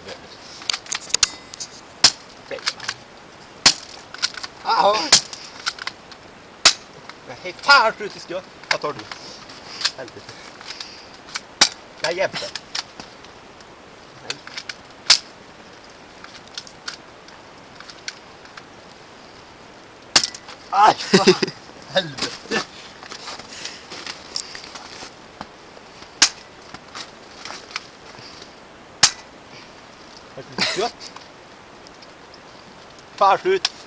nervös. Jaha. Hej fan skjut i skott. Vad tar du? Helvete. Nej jävlar. Nej. Aj fan. Helvete. Skott. Fan skjut.